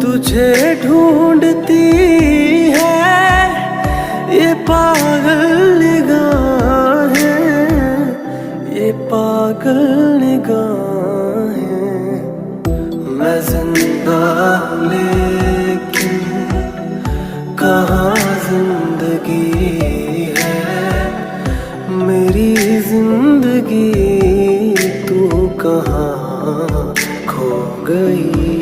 तुझे ढूंढती है ये पागल निगाहें, ये पागल निगाहें। मैं जिंदा लेकिन कहाँ जिंदगी है, मेरी जिंदगी तू कहाँ खो गई।